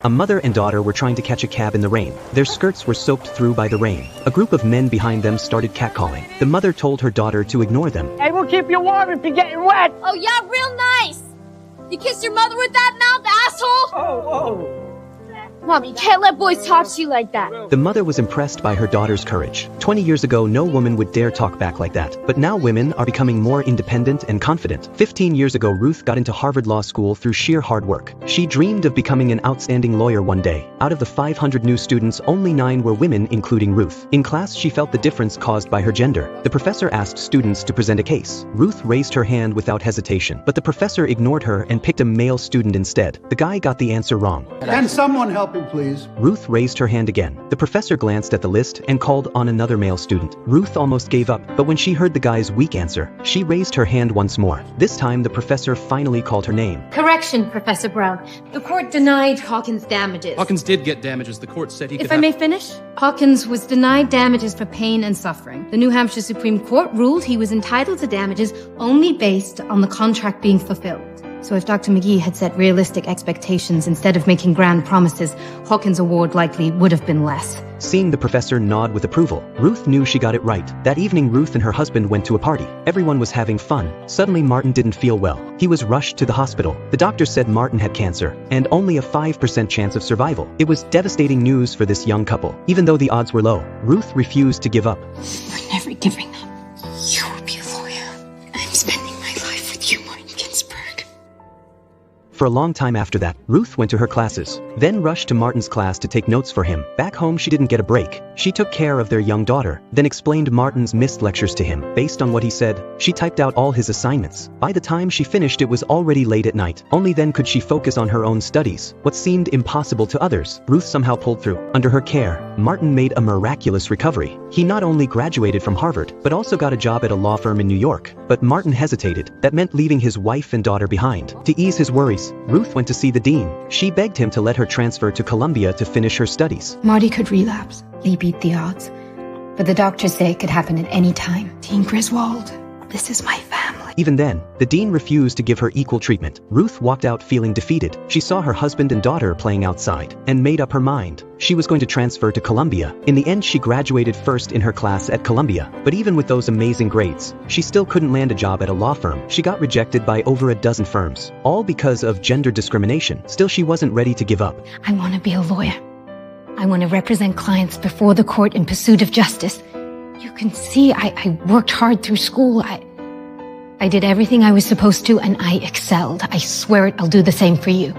A mother and daughter were trying to catch a cab in the rain. Their skirts were soaked through by the rain. A group of men behind them started catcalling. The mother told her daughter to ignore them. Hey, we'll keep you warm if you're getting wet. Oh yeah, real nice. You kissed your mother with that mouth, asshole? Oh. Mom, you can't let boys talk to you like that. The mother was impressed by her daughter's courage. 20 years ago, no woman would dare talk back like that. But now women are becoming more independent and confident. 15 years ago, Ruth got into Harvard Law School through sheer hard work. She dreamed of becoming an outstanding lawyer one day. Out of the 500 new students, only 9 were women, including Ruth. In class, she felt the difference caused by her gender. The professor asked students to present a case. Ruth raised her hand without hesitation, but the professor ignored her and picked a male student instead. The guy got the answer wrong. Can someone help him, please? Ruth raised her hand again. The professor glanced at the list and called on another male student. Ruth almost gave up, but when she heard the guy's weak answer, she raised her hand once more. This time, the professor finally called her name. Correction, Professor Brown. The court denied Hawkins damages. Hawkins did get damages. The court said he could If I may finish, Hawkins was denied damages for pain and suffering. The New Hampshire Supreme Court ruled he was entitled to damages only based on the contract being fulfilled. So if Dr. McGee had set realistic expectations instead of making grand promises, Hawkins' award likely would have been less. Seeing the professor nod with approval, Ruth knew she got it right. That evening, Ruth and her husband went to a party. Everyone was having fun. Suddenly, Martin didn't feel well. He was rushed to the hospital. The doctor said Martin had cancer, and only a 5% chance of survival. It was devastating news for this young couple. Even though the odds were low, Ruth refused to give up. We're never giving up. You will be a lawyer. I'm spending my life with you, Martin Ginsburg. For a long time after that, Ruth went to her classes, then rushed to Martin's class to take notes for him. Back home, she didn't get a break. She took care of their young daughter, then explained Martin's missed lectures to him. Based on what he said, she typed out all his assignments. By the time she finished, it was already late at night. Only then could she focus on her own studies. What seemed impossible to others, Ruth somehow pulled through. Under her care, Martin made a miraculous recovery. He not only graduated from Harvard, but also got a job at a law firm in New York. But Martin hesitated. That meant leaving his wife and daughter behind. To ease his worries, Ruth went to see the dean. She begged him to let her transfer to Columbia to finish her studies. Marty could relapse. Lee beat the odds. But the doctors say it could happen at any time. Dean Griswold, this is my family. Even then, the dean refused to give her equal treatment. Ruth walked out feeling defeated. She saw her husband and daughter playing outside, and made up her mind. She was going to transfer to Columbia. In the end, she graduated first in her class at Columbia. But even with those amazing grades, she still couldn't land a job at a law firm. She got rejected by over a dozen firms, all because of gender discrimination. Still, she wasn't ready to give up. I want to be a lawyer. I want to represent clients before the court in pursuit of justice. You can see I worked hard through school. I did everything I was supposed to, and I excelled. I swear it, I'll do the same for you.